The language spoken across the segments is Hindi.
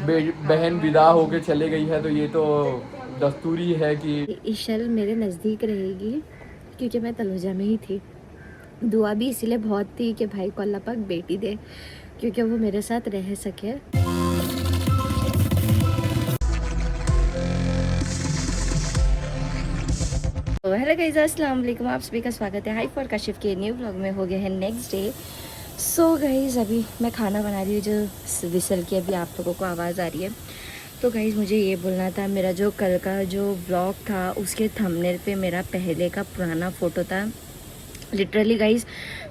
बहन विदा होके चले गई है तो ये तो दस्तूरी है कि ईशल मेरे नज़दीक रहेगी क्योंकि मैं तलुजा में ही थी। दुआ भी इसीलिए बहुत थी कि भाई को अल्लाह पाक बेटी दे क्योंकि वो मेरे साथ रह सके। तो हेलो गाइस, अस्सलाम वालेकुम, आप सभी का स्वागत है हाई फॉर काशिफ के न्यू व्लॉग में। हो गया है नेक्स्ट डे। सो गाइस अभी मैं खाना बना रही हूँ, जो विसल की अभी आप लोगों को आवाज़ आ रही है। तो गाइस मुझे ये बोलना था, मेरा जो कल का जो व्लॉग था उसके थंबनेल पे मेरा पहले का पुराना फ़ोटो था। लिटरली गाइस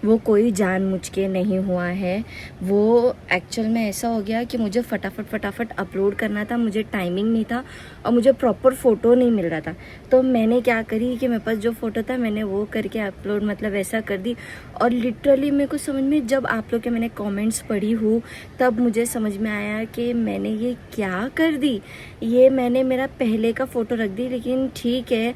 वो कोई जानबूझ के नहीं हुआ है, वो एक्चुअल में ऐसा हो गया कि मुझे फटाफट अपलोड करना था, मुझे टाइमिंग नहीं था और मुझे प्रॉपर फ़ोटो नहीं मिल रहा था। तो मैंने क्या करी कि मेरे पास जो फ़ोटो था मैंने वो करके अपलोड मतलब ऐसा कर दी। और लिटरली मेरे को समझ में, जब आप लोग के मैंने कमेंट्स पढ़ी हूँ तब मुझे समझ में आया कि मैंने ये क्या कर दी। ये मैंने मेरा पहले का फ़ोटो रख दी, लेकिन ठीक है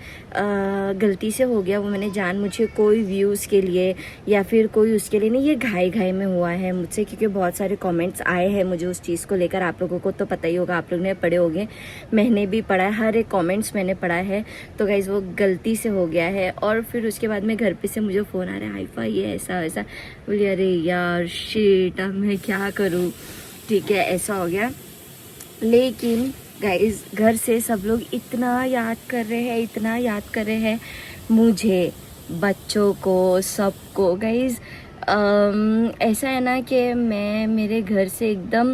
गलती से हो गया वो। मैंने जानबूझ कोई व्यूज़ के लिए या फिर कोई उसके लिए नहीं, ये घाई में हुआ है मुझसे, क्योंकि बहुत सारे कमेंट्स आए हैं मुझे उस चीज़ को लेकर। आप लोगों को तो पता ही होगा, आप लोग ने पढ़े होंगे, मैंने भी पढ़ा है, हर एक कमेंट्स मैंने पढ़ा है। तो गाइज़ वो गलती से हो गया है। और फिर उसके बाद में घर पे से मुझे फ़ोन आ रहा है, हाइफा ये ऐसा वैसा। बोली अरे यार शिट, अब मैं क्या करूँ। ठीक है ऐसा हो गया, लेकिन गाइज घर से सब लोग इतना याद कर रहे हैं, इतना याद कर रहे हैं मुझे, बच्चों को, सबको। गाइज ऐसा है ना कि मैं मेरे घर से एकदम,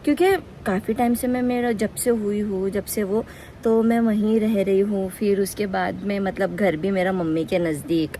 क्योंकि काफ़ी टाइम से मैं, मेरा जब से हुई हूँ, जब से वो, तो मैं वहीं रह रही हूँ। फिर उसके बाद में मतलब घर भी मेरा मम्मी के नज़दीक,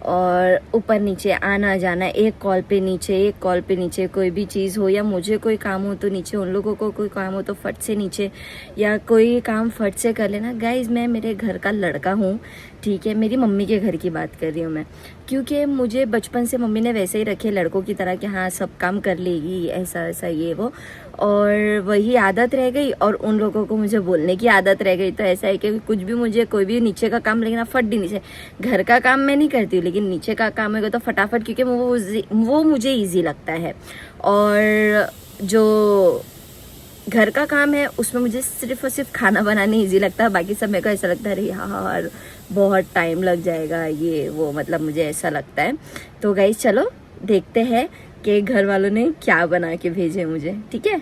और ऊपर नीचे आना जाना, एक कॉल पे नीचे, एक कॉल पे नीचे, कोई भी चीज़ हो या मुझे कोई काम हो तो नीचे, उन लोगों को कोई काम हो तो फट से नीचे, या कोई काम फट से कर लेना। गाइज मैं मेरे घर का लड़का हूँ, ठीक है, मेरी मम्मी के घर की बात कर रही हूँ मैं, क्योंकि मुझे बचपन से मम्मी ने वैसे ही रखे लड़कों की तरह कि हाँ सब काम कर लेगी, ऐसा ऐसा ये वो, और वही आदत रह गई और उन लोगों को मुझे बोलने की आदत रह गई। तो ऐसा है कि कुछ भी मुझे, कोई भी नीचे का काम, लेकिन फट दी नीचे। घर का काम मैं नहीं करती हूँ, लेकिन नीचे का काम है तो फटाफट, क्योंकि वो मुझे ईजी लगता है। और जो घर का काम है उसमें मुझे सिर्फ और सिर्फ खाना बनाने ईजी लगता है, बाकी सब मेरे को ऐसा लगता है अरे यार बहुत टाइम लग जाएगा ये वो, मतलब मुझे ऐसा लगता है। तो गाइस चलो देखते हैं कि घर वालों ने क्या बना के भेजे मुझे, ठीक है।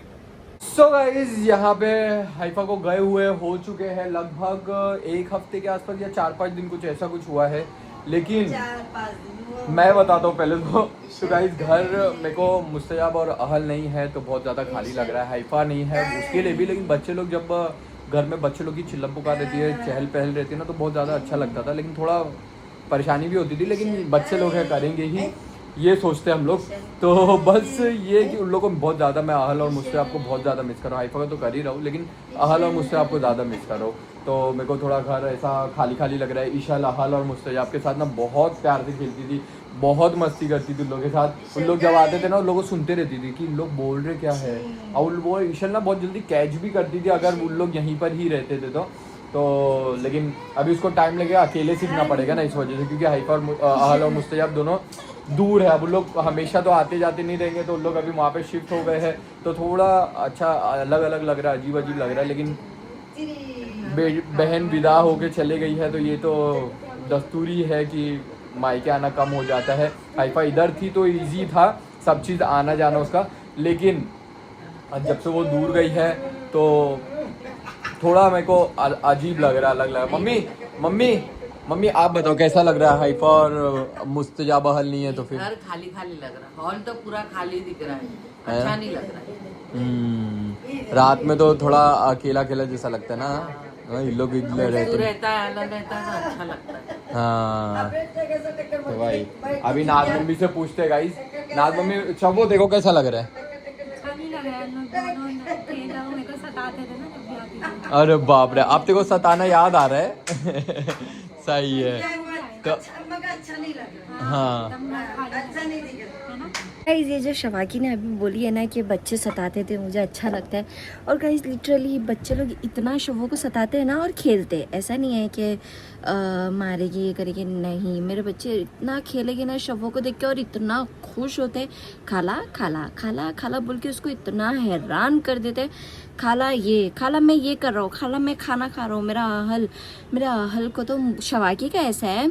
सो गाइस यहाँ पे हाइफा को गए हुए हो चुके हैं लगभग एक हफ्ते के आसपास या 4-5 दिन, कुछ ऐसा कुछ हुआ है। लेकिन मैं बताता हूँ पहले तो गाइस घर मेरे को मुस्तजाब और अहल नहीं है तो बहुत ज़्यादा खाली लग रहा है। हाइफा नहीं है उसके लिए भी, लेकिन बच्चे लोग, जब घर में बच्चे लोग की चिल्लम पुकार रहती है, चहल पहल रहती है ना, तो बहुत ज़्यादा अच्छा लगता था। लेकिन थोड़ा परेशानी भी होती थी, लेकिन बच्चे लोग हैं करेंगे ही, ये सोचते हम लोग। तो बस ये कि उन लोगों को बहुत ज़्यादा, मैं अहल और मुझसे आपको बहुत ज़्यादा मिस कर रहा हूँ। हाइफा का तो कर ही रहा हूँ, लेकिन अहल और मुझसे आपको ज़्यादा मिस कर रहा हूँ। तो मेरे को थोड़ा घर ऐसा खाली खाली लग रहा है। ईशा, अहल और मुझसे आपके साथ ना बहुत प्यार से खेलती थी, बहुत मस्ती करती थी उन लोगों के साथ। उन लोग जब आते थे ना, उन लोगों को सुनते रहती थी कि इन लोग बोल रहे क्या है। और वो ईशा ना बहुत जल्दी कैच भी करती थी अगर उन लोग यहीं पर ही रहते थे तो लेकिन अभी उसको टाइम लगेगा, अकेले सीखना पड़ेगा ना इस वजह से, क्योंकि हाइफा और अहल और मुस्तजाब दोनों दूर है। अब उन लोग हमेशा तो आते जाते नहीं रहेंगे, तो उन लोग अभी वहाँ पे शिफ्ट हो गए हैं, तो थोड़ा अच्छा अलग अलग लग रहा है, अजीब अजीब लग रहा है। लेकिन बहन विदा होके चले गई है तो ये तो दस्तूरी है कि मायके आना कम हो जाता है। हाइफा इधर थी तो इजी था सब चीज़ आना जाना उसका, लेकिन जब से वो दूर गई है तो थोड़ा मेरे को अजीब लग रहा है, अलग लग रहा है। मम्मी मम्मी मम्मी आप बताओ कैसा लग रहा है? हाइफा और मुस्तजाब हल नहीं है तो फिर घर खाली खाली लग रहा है, हॉल तो पूरा खाली दिख रहा है, अच्छा नहीं लग रहा है। रात में तो थोड़ा अकेला अकेला जैसा लगता है ना। हाँ, इन लोग इधर रहते हैं। रहता है, अलग रहता है तो अच्छा लगता है। हाँ तो भाई अभी नाज मम्मी से पूछते हैं गाइस। नाज मम्मी चबो देखो कैसा लग रहा है। अरे बाप रे, अब तेरे को सताना याद आ रहा है। सही है तो अच्छा नहीं लग रहा, हाँ। अच्छा नहीं दिख रहा। गाइज ये जो शवाकी ने अभी बोली है ना कि बच्चे सताते थे, मुझे अच्छा लगता है। और गाइज लिटरली बच्चे लोग इतना शवों को सताते हैं ना और खेलते हैं, ऐसा नहीं है कि मारेगी ये करेगी, नहीं। मेरे बच्चे इतना खेलेंगे ना शवों को देख के और इतना खुश होते हैं, खाला खाला खाला खाला बोल के उसको इतना हैरान कर देते हैं। खाला ये, खाला मैं ये कर रहा हूँ, खाला मैं खाना खा रहा हूँ। मेरा आहल को तो शवाकी का ऐसा है,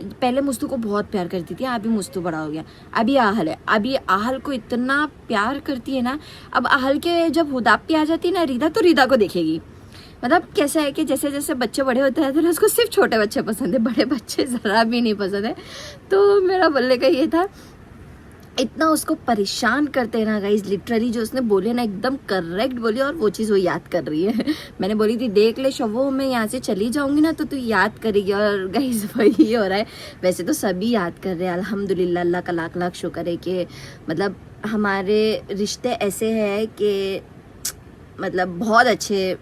पहले मुस्तू को बहुत प्यार करती थी, अभी मुस्तू बड़ा हो गया, अभी आहल है। अभी आहल को इतना प्यार करती है ना, अब आहल के जब हुदापी आ जाती है ना रीदा, तो रीदा को देखेगी। मतलब कैसा है कि जैसे जैसे बच्चे बड़े होते हैं तो उसको सिर्फ छोटे बच्चे पसंद है, बड़े बच्चे ज़रा भी नहीं पसंद है। तो मेरा बोलने का ये था, इतना उसको परेशान करते हैं ना गाइज, लिटरली जो उसने बोले ना एकदम करेक्ट बोली, और वो चीज़ वो याद कर रही है। मैंने बोली थी देख ले शवो, मैं यहाँ से चली जाऊँगी ना तो तू याद करेगी, और गाइज वही हो रहा है। वैसे तो सभी याद कर रहे हैं अल्हम्दुलिल्लाह, अल्लाह का लाख लाख शुक्र है कि मतलब हमारे रिश्ते ऐसे हैं कि मतलब बहुत अच्छे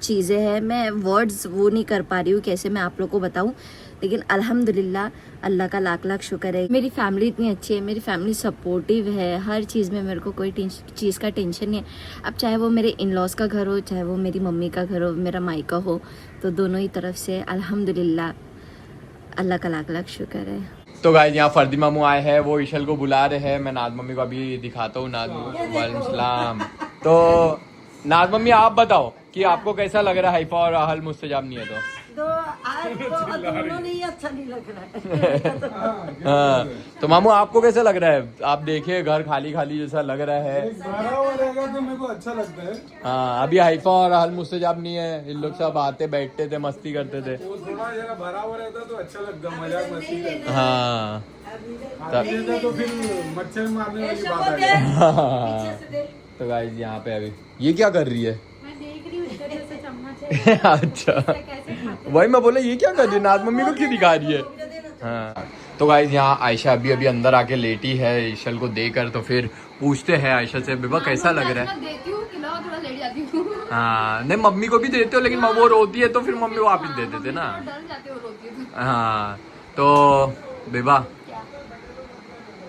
चीज़ें हैं। मैं वर्ड्स वो नहीं कर पा रही हूँ कैसे मैं आप लोग को बताऊँ, लेकिन अल्हम्दुलिल्लाह अल्लाह का लाख लाख शुक्र है। मेरी फैमिली इतनी अच्छी है, मेरी फैमिली सपोर्टिव है, हर चीज़ में मेरे को कोई चीज़ का टेंशन नहीं है। अब चाहे वो मेरे इन लॉज का घर हो, चाहे वो मेरी मम्मी का घर हो, मेरा मायका हो, तो दोनों ही तरफ से अल्हम्दुलिल्लाह अल्लाह का लाख लाख शुक्र है। तो गाइस यहाँ फर्दी मामू आए हैं, वो ईशल को बुला रहे हैं। मैं नाज मम्मी को अभी दिखाता हूँ। नाज वालेकुम सलाम। तो नाज मम्मी आप बताओ कि आपको कैसा लग रहा है हाइफा और आहल मुस्तजाब नहीं है तो आज तो दोनों नहीं अच्छा नहीं लग रहा है। हाँ, तो मामू आपको कैसा लग रहा है? आप देखिए घर खाली खाली जैसा लग रहा है। भरा हुआ रहेगा तो मेरे को अच्छा लगता है। हाँ, अभी हाइफा और आहल मुस्तजाब नहीं है, इन लोग सब आते बैठते थे, मस्ती करते थे। वो थोड़ा जरा भरा हुआ रहता तो अच्छा लगता, मजाक मस्ती करता। हाँ आगे रहता तो फिर मच्छर मारने वाली बात आ गई। तो गाइस यहाँ पे अभी ये क्या कर रही है? मैं देख रही हूँ इधर जैसे चम्मच है अच्छा, कैसे खाते वही मैं बोला ये क्या कर रही है, नाज मम्मी को क्यों दिखा रही है? हाँ, तो गाइस यहाँ आयशा अभी अभी अंदर आके लेटी है ईशल को देकर। तो फिर पूछते हैं आयशा से, बेबा कैसा लग रहा है? देती हूँ खिलाओ, थोड़ा लेट जाती हूँ, हाँ, नहीं मम्मी को भी देते हो, लेकिन वो रोती है तो फिर मम्मी वापस दे देते ना। डर जाती हो रोती है तो। हाँ, तो बेबा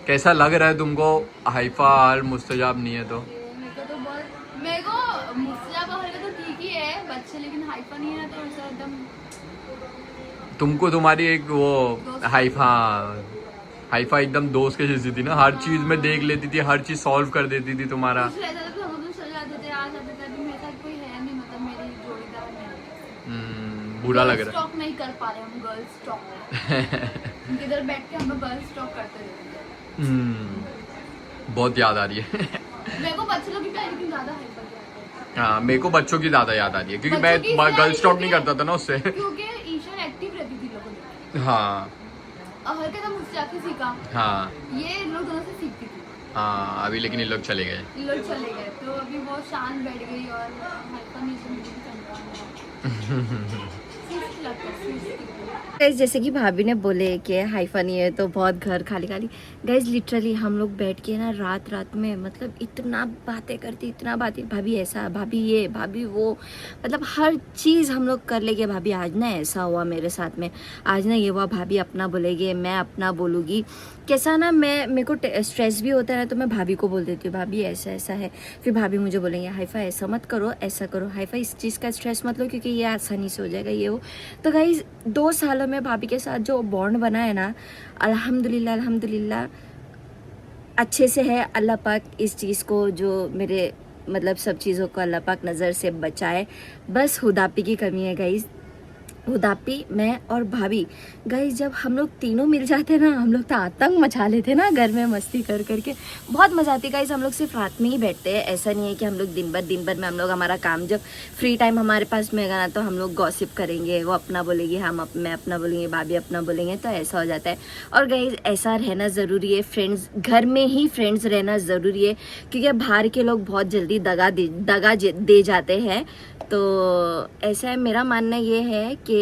कैसा लग रहा है तुमको? हाइफा और मुस्तजाब नहीं है तो मेरे को मुस्तजाब और तो ठीक ही है बच्चे, लेकिन हाइफा नहीं है ना तो ऐसा एकदम। तुमको तुम्हारी एक वो हाइफा एकदम दोस्त के जैसी थी ना, हर चीज में देख लेती थी, हर चीज सॉल्व कर देती थी तुम्हारा। कुछ रहता था तो हम लोग चले जाते थे, आ जाते थे। अभी मेरे साथ कोई है नहीं, मतलब मेरी जोड़ीदार नहीं। बुरा लग रहा स्टॉक नहीं कर पा रहे हम, गर्ल्स स्टॉक। इधर बैठ के हम लोग गर्ल्स स्टॉक करते रहते हैं। है। बहुत याद आ रही है। मेरे को बच्चे लोग भी प्यार, लेकिन ज्यादा हाइपर किया हाँ, मेरे को बच्चों की ज्यादा याद आ रही है, क्योंकि मैं बच्चों की गर्ल स्टॉक नहीं क्योंकि- करता था ना उससे। क्योंकि ईशा एक्टिव रहती थी लोगों में, हाँ और हर कदम मुझसे आके सीखा, हाँ ये इन लोग दोनों से सीखती थी। हाँ, अभी लेकिन ये लोग चले गए। इन लोग चले गए तो अभी वो शांत बैठ गई, और हाइपर नीचे मुझे भी गाइज जैसे कि भाभी ने बोले कि हाइफा नहीं है तो बहुत घर खाली खाली। गाइज लिटरली हम लोग बैठ के ना रात रात में मतलब इतना बातें करती, इतना बातें, भाभी ऐसा, भाभी ये, भाभी वो, मतलब हर चीज़ हम लोग कर लेंगे। भाभी आज ना ऐसा हुआ मेरे साथ में, आज ना ये हुआ, भाभी अपना बोलेगी, मैं अपना बोलूँगी। कैसा ना मेरे को स्ट्रेस भी होता है ना तो मैं भाभी को बोल देती हूँ भाभी ऐसा ऐसा है, फिर भाभी मुझे बोलेंगे हाइफा ऐसा मत करो, ऐसा करो, हाइफा इस चीज़ का स्ट्रेस मत लो क्योंकि ये आसानी से हो जाएगा ये हो। तो गाइज 2 सालों में भाभी के साथ जो बॉन्ड बना है ना, अल्हम्दुलिल्लाह अल्हम्दुलिल्लाह अच्छे से है। अल्लाह पाक इस चीज़ को, जो मेरे मतलब सब चीज़ों को अल्लाह पाक नज़र से बचाए। बस हुदापी की कमी है गाइज, हुदापी, मैं और भाभी। गाइस जब हम लोग तीनों मिल जाते ना, हम लोग तो आतंक मचा लेते ना घर में मस्ती कर करके, बहुत मजा आती है गाइस। हम लोग सिर्फ रात में ही बैठते हैं, ऐसा नहीं है कि हम लोग दिन भर में हम लोग हमारा काम, जब फ्री टाइम हमारे पास में ना तो हम लोग गॉसिप करेंगे, वो अपना बोलेगी, मैं अपना बोलेंगे, भाभी अपना बोलेंगे, तो ऐसा हो जाता है। और गाइस ऐसा रहना ज़रूरी है, फ्रेंड्स घर में ही फ्रेंड्स रहना ज़रूरी है, क्योंकि बाहर के लोग बहुत जल्दी दगा दे जाते हैं। तो ऐसा है, मेरा मानना ये है कि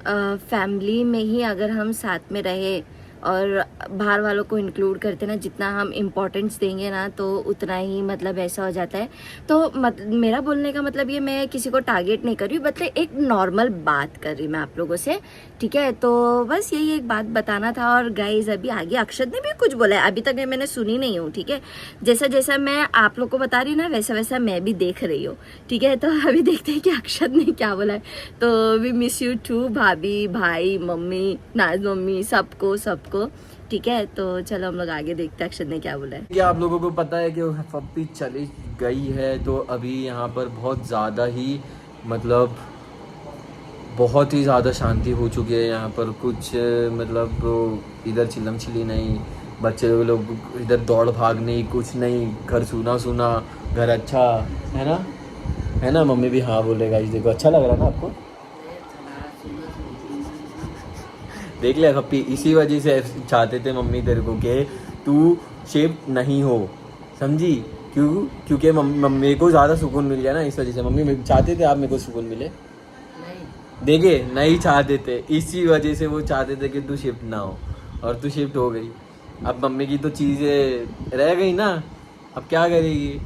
फैमिली में ही अगर हम साथ में रहे और बाहर वालों को इंक्लूड करते ना, जितना हम इम्पोर्टेंस देंगे ना तो उतना ही मतलब ऐसा हो जाता है। तो मेरा बोलने का मतलब ये, मैं किसी को टारगेट नहीं कर रही हूँ, मतलब एक नॉर्मल बात कर रही मैं आप लोगों से, ठीक है। तो बस यही एक बात बताना था। और गाइज अभी आगे अक्षत ने भी कुछ बोला है, अभी तक मैंने सुनी नहीं हूँ, ठीक है। जैसा जैसा मैं आप लोग को बता रही हूँ ना, वैसा वैसा मैं भी देख रही हूँ, ठीक है। तो अभी देखते हैं कि अक्षत ने क्या बोला है। तो वी मिस यू टू भाभी, भाई, मम्मी, नाज मम्मी, सबको ठीक है, तो चलो हम लोग आगे देखते हैं अक्षत ने क्या बोला है। क्या आप लोगों को पता है कि पप्पी चली गई है, तो अभी यहाँ पर बहुत ज़्यादा ही मतलब बहुत ही ज़्यादा शांति हो चुकी है यहाँ पर। कुछ मतलब इधर चिल्लम चिल्ली नहीं, बच्चे लोग इधर दौड़ भाग नहीं, कुछ नहीं, घर सूना सूना, घर अच्छा है ना मम्मी भी हाँ बोलेगा। इस देखो अच्छा लग रहा है ना आपको? देख ले पप्पी, इसी वजह से चाहते थे मम्मी तेरे को कि तू शेप नहीं हो, समझी? क्योंकि मम्मी को ज़्यादा सुकून मिल गया ना, इस वजह से मम्मी चाहते थे आप मेरे को सुकून मिले। देखे नहीं चाहते थे, इसी वजह से वो चाहते थे कि तू शिफ्ट ना हो, और तू शिफ्ट हो गई। अब मम्मी की तो चीज़ें रह गई ना, अब क्या करेगी?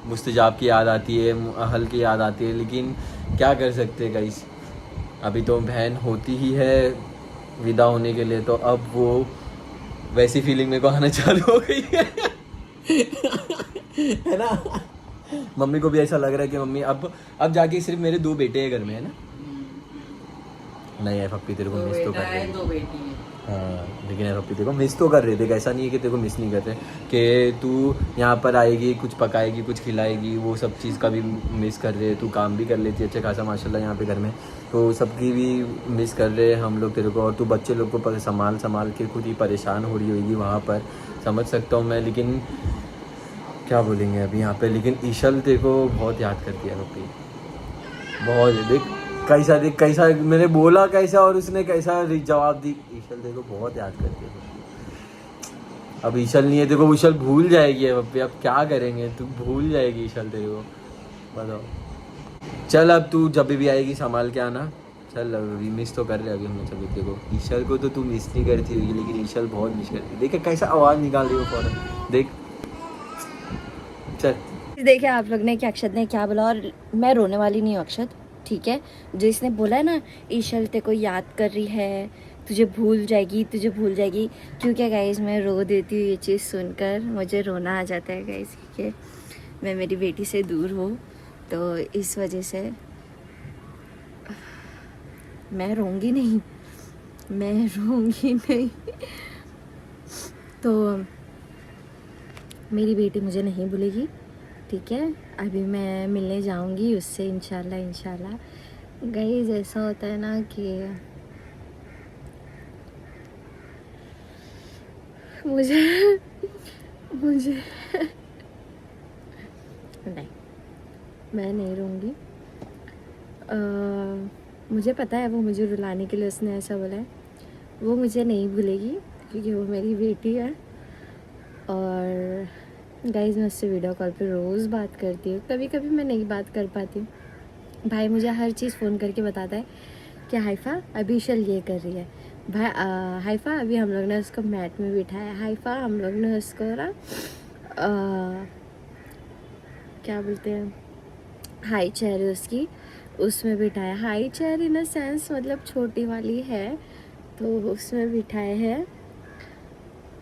मुस्तजाब की याद आती है, अहल की याद आती है, लेकिन क्या कर सकते हैं गाइस। अभी तो बहन होती ही है विदा होने के लिए, तो अब वो वैसी फीलिंग मेरे को आना चालू हो गई है ना? मम्मी को भी ऐसा लग रहा है कि मम्मी अब जाके सिर्फ मेरे 2 बेटे हैं घर में, है ना? नहीं है पप्पी तेरे को मिस तो कर रहे हैं, 2 बेटी है। हाँ, लेकिन यार पप्पी तेरे को मिस तो कर रहे थे। ऐसा नहीं है कि तेरे को मिस नहीं करते, कि तू यहाँ पर आएगी, कुछ पकाएगी, कुछ खिलाएगी, वो सब चीज़ का भी मिस कर रहे। तू काम भी कर लेती है अच्छा खासा माशाल्लाह यहाँ पे घर में, तो सबकी भी मिस कर रहे हैं हम लोग तेरे को। और तू बच्चे लोग को संभाल के खुद ही परेशान हो रही होगी वहाँ पर, समझ सकता हूँ मैं, लेकिन क्या बोलेंगे अभी यहाँ पे। लेकिन ईशल तेरे को बहुत याद करती है पप्पी, बहुत। देख कैसा मैंने बोला कैसा, और उसने कैसा जवाब दी। ईशल तेरे को बहुत याद करती है। अब ईशल नहीं है तेरे को, ईशल भूल जाएगी पप्पी, अब क्या करेंगे, तू भूल जाएगी ईशल तेरे को, बताओ। चल अब तू जब भी आएगी संभाल के आना, चल अभी मिस तो कर रहे अभी हम सभी। देखो ईशल को तो तू मिस नहीं करती होगी, लेकिन ईशल बहुत मिस करती है। देखे कैसा आवाज़ निकाल रही हो फौरन, देख। चल देखिए आप लोग ने कि अक्षत ने क्या बोला, और मैं रोने वाली नहीं हूँ अक्षत, ठीक है? जो इसने बोला है ना ईशल तेरे को याद कर रही है, तुझे भूल जाएगी, क्योंकि गाइस मैं रो देती हूँ ये चीज़ सुनकर, मुझे रोना आ जाता है गाइस, क्योंकि मैं मेरी बेटी से दूर हूँ, तो इस वजह से मैं रोऊंगी नहीं। तो मेरी बेटी मुझे नहीं भूलेगी, ठीक है? अभी मैं मिलने जाऊंगी उससे इंशाल्लाह। गाइस ऐसा होता है ना कि मुझे नहीं, मैं नहीं रहूँगी। मुझे पता है वो मुझे रुलाने के लिए उसने ऐसा बोला है। वो मुझे नहीं भूलेगी क्योंकि वो मेरी बेटी है। और गाइस मैं उससे वीडियो कॉल पे रोज़ बात करती हूँ, कभी कभी मैं नहीं बात कर पाती हूँ। भाई मुझे हर चीज़ फ़ोन करके बताता है कि हाइफा अभी ईशल ये कर रही है, भाई हाइफा अभी हम लोग ने उसको मैट में बिठाया, हाइफा हम लोग ने उसको ना क्या बोलते हैं, हाई चेयर है उसकी, उसमें बिठाया। High chair in a sense मतलब छोटी वाली है, तो उसमें बिठाए हैं।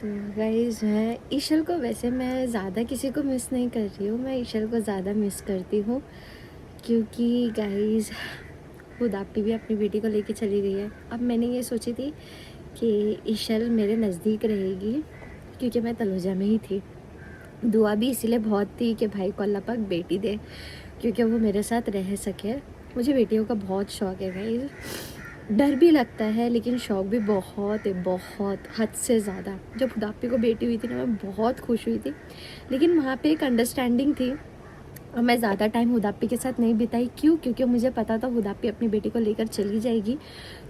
तो गाइस मैं ईशल को, वैसे मैं ज़्यादा किसी को मिस नहीं कर रही हूँ, मैं ईशल को ज़्यादा मिस करती हूँ, क्योंकि गाइस खुद आपी भी अपनी बेटी को लेके चली गई है। अब मैंने ये सोची थी कि ईशल मेरे नज़दीक रहेगी, क्योंकि मैं तलुजा में ही थी। दुआ भी इसीलिए बहुत थी कि भाई को अल्लाह पाक बेटी दे, क्योंकि वो मेरे साथ रह सके। मुझे बेटियों का बहुत शौक़ है गाइस, डर भी लगता है लेकिन शौक़ भी बहुत है, बहुत हद से ज़्यादा। जब हुदापी को बेटी हुई थी ना, मैं बहुत खुश हुई थी, लेकिन वहाँ पे एक अंडरस्टैंडिंग थी और मैं ज़्यादा टाइम हुदापी के साथ नहीं बिताई। क्यों? क्योंकि मुझे पता था हुदापी अपनी बेटी को लेकर चली जाएगी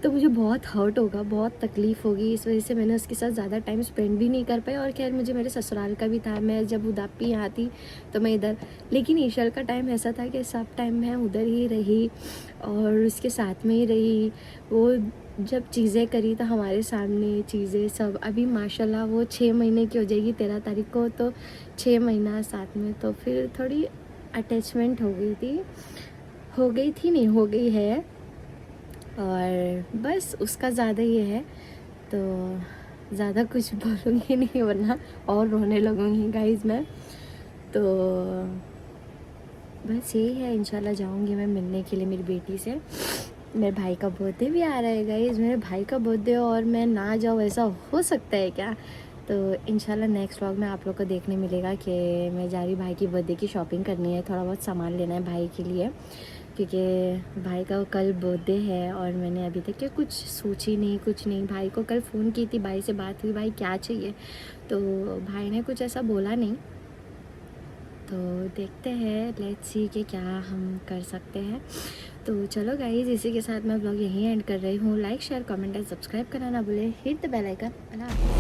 तो मुझे बहुत हर्ट होगा, बहुत तकलीफ़ होगी। इस वजह से मैंने उसके साथ ज़्यादा टाइम स्पेंड भी नहीं कर पाई। और खैर मुझे मेरे ससुराल का भी था, मैं जब हुदापी यहाँ थी तो मैं इधर, लेकिन ईशल का टाइम ऐसा था कि सब टाइम मैं उधर ही रही और उसके साथ में ही रही। वो जब चीज़ें करी तो हमारे सामने चीज़ें सब, अभी माशाल्लाह वो 6 महीने की हो जाएगी 13 तारीख को, तो 6 महीना साथ में, तो फिर थोड़ी अटैचमेंट हो गई है। और बस उसका ज़्यादा ये है, तो ज़्यादा कुछ बोलूँगी नहीं वरना और रोने लगूँगी गाइस मैं। तो बस यही है, इंशाल्लाह जाऊँगी मैं मिलने के लिए मेरी बेटी से। मेरे भाई का बर्थडे भी आ रहा है गाइस, मेरे भाई का बर्थडे और मैं ना जाऊँ ऐसा हो सकता है क्या? तो इंशाल्लाह नेक्स्ट व्लॉग में आप लोग को देखने मिलेगा कि मैं जा रही भाई की बर्थडे की शॉपिंग करनी है, थोड़ा बहुत सामान लेना है भाई के लिए, क्योंकि भाई का कल बर्थडे है और मैंने अभी तक क्या कुछ सोची नहीं, कुछ नहीं। भाई को कल फ़ोन की थी, भाई से बात हुई, भाई क्या चाहिए, तो भाई ने कुछ ऐसा बोला नहीं। तो देखते हैं, लेट्स सी कि क्या हम कर सकते हैं। तो चलो गाइस, इसी के साथ मैं ब्लॉग यहीं एंड कर रही हूँ। Like share comment and subscribe करना ना भूले, हिट द बेल आइकन।